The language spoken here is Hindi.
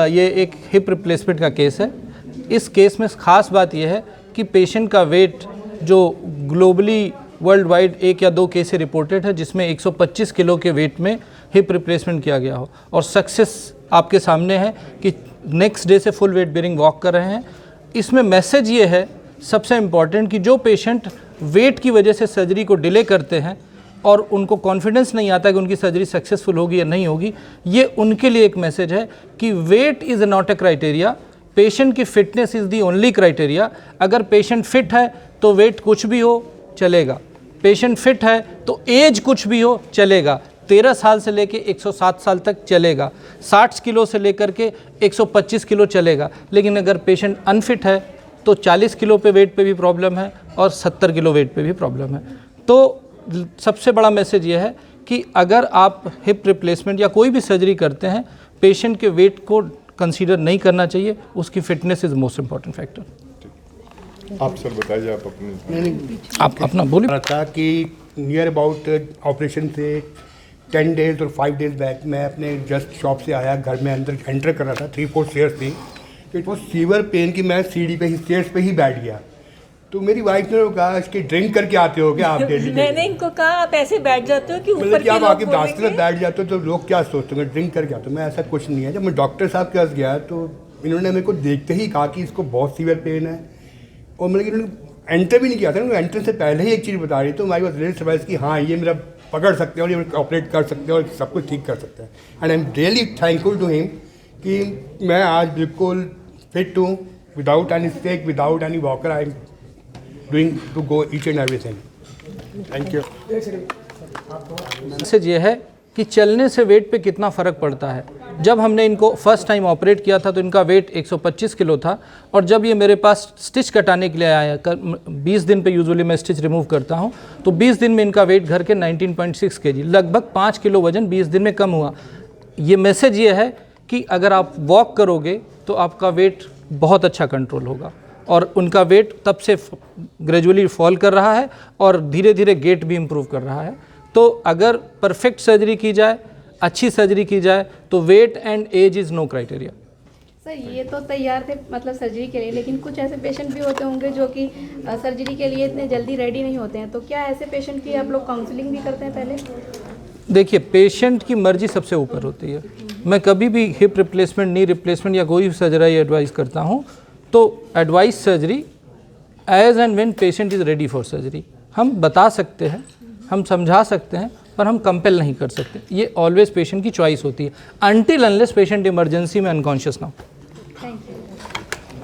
ये एक हिप रिप्लेसमेंट का केस है। इस केस में ख़ास बात यह है कि पेशेंट का वेट जो ग्लोबली वर्ल्ड वाइड 1 या 2 केस रिपोर्टेड है जिसमें 125 किलो के वेट में हिप रिप्लेसमेंट किया गया हो, और सक्सेस आपके सामने है कि नेक्स्ट डे से फुल वेट बेयरिंग वॉक कर रहे हैं। इसमें मैसेज ये है सबसे इम्पॉर्टेंट कि जो पेशेंट वेट की वजह से सर्जरी को डिले करते हैं और उनको कॉन्फिडेंस नहीं आता कि उनकी सर्जरी सक्सेसफुल होगी या नहीं होगी, ये उनके लिए एक मैसेज है कि weight is not a criteria, patient की fitness is the only criteria. अगर पेशेंट फिट है तो वेट कुछ भी हो चलेगा, पेशेंट फिट है तो एज कुछ भी हो चलेगा, 13 साल से लेके 107 साल तक चलेगा, 60 किलो से लेकर के 125 किलो चलेगा। लेकिन अगर पेशेंट अनफिट है तो 40 किलो पे वेट पे भी प्रॉब्लम है और 70 किलो वेट पे भी प्रॉब्लम है। तो सबसे बड़ा मैसेज ये है कि अगर आप हिप रिप्लेसमेंट या कोई भी सर्जरी करते हैं, पेशेंट के वेट को कंसीडर नहीं करना चाहिए, उसकी fitness is most important factor. आप सर बताइए, आप अपनी आप अपना बोलिए। रहा था कि नियर अबाउट ऑपरेशन से 10 डेज और 5 डेज बैक मैं अपने जस्ट शॉप से आया, घर में अंदर एंटर कर रहा था, 3-4 स्टेयर्स थी, तो इट वॉज सीवियर पेन कि मैं सीढ़ी पे ही स्टेयर्स पे ही बैठ गया। तो मेरी वाइफ ने कहा इसकी ड्रिंक करके आते हो क्या आप डेली? मैंने इनको कहा आप ऐसे बैठ जाते हो कि ऊपर मतलब कि आप के आके लोग रास्ते में बोलेंगे। बैठ जाते हो तो लोग क्या सोचते हैं ड्रिंक करके आते हो? मैं ऐसा कुछ नहीं है। जब मैं डॉक्टर साहब के पास गया तो इन्होंने मेरे को देखते ही कहा कि इसको बहुत सीवियर पेन है, और मतलब कि इन्होंने एंटर भी नहीं किया था, उन्होंने एंटर से पहले ही एक चीज़ बता रही, तो हमारी बात रियल सर्वाइज कि हाँ ये मेरा पकड़ सकते हैं और ये ऑपरेट कर सकते हैं और सब कुछ ठीक कर सकते हैं। And I am really thankful to him कि मैं आज बिल्कुल फिट हूँ, without any stick, without any walker, I am doing to go each and everything. Thank you. Message ये है कि चलने से वेट पे कितना फ़र्क पड़ता है। जब हमने इनको फर्स्ट टाइम ऑपरेट किया था तो इनका वेट 125 किलो था, और जब ये मेरे पास स्टिच कटाने के लिए आया, 20 दिन पे यूजुअली मैं स्टिच रिमूव करता हूँ, तो 20 दिन में इनका वेट घर के 19.6 kg, लगभग 5 किलो वजन 20 दिन में कम हुआ। ये मैसेज ये है कि अगर आप वॉक करोगे तो आपका वेट बहुत अच्छा कंट्रोल होगा, और उनका वेट तब से ग्रेजुअली फॉल कर रहा है और धीरे धीरे गेट भी इम्प्रूव कर रहा है। तो अगर परफेक्ट सर्जरी की जाए, अच्छी सर्जरी की जाए, तो weight and age is no criteria. Sir ये तो तैयार थे मतलब सर्जरी के लिए, लेकिन कुछ ऐसे पेशेंट भी होते होंगे जो कि सर्जरी के लिए इतने जल्दी रेडी नहीं होते हैं, तो क्या ऐसे पेशेंट की आप लोग काउंसलिंग भी करते हैं पहले? देखिए, पेशेंट की मर्जी सबसे ऊपर होती है। मैं कभी भी हिप रिप्लेसमेंट, नी रिप्लेसमेंट या कोई भी सर्जरी एडवाइस करता हूँ तो advice surgery age and when patient is ready for surgery. हम बता सकते हैं, हम समझा सकते हैं, पर हम कंपेल नहीं कर सकते। ये ऑलवेज पेशेंट की चॉइस होती है, अनटिल अनलेस पेशेंट इमरजेंसी में अनकॉन्शियस ना हो। Thank you.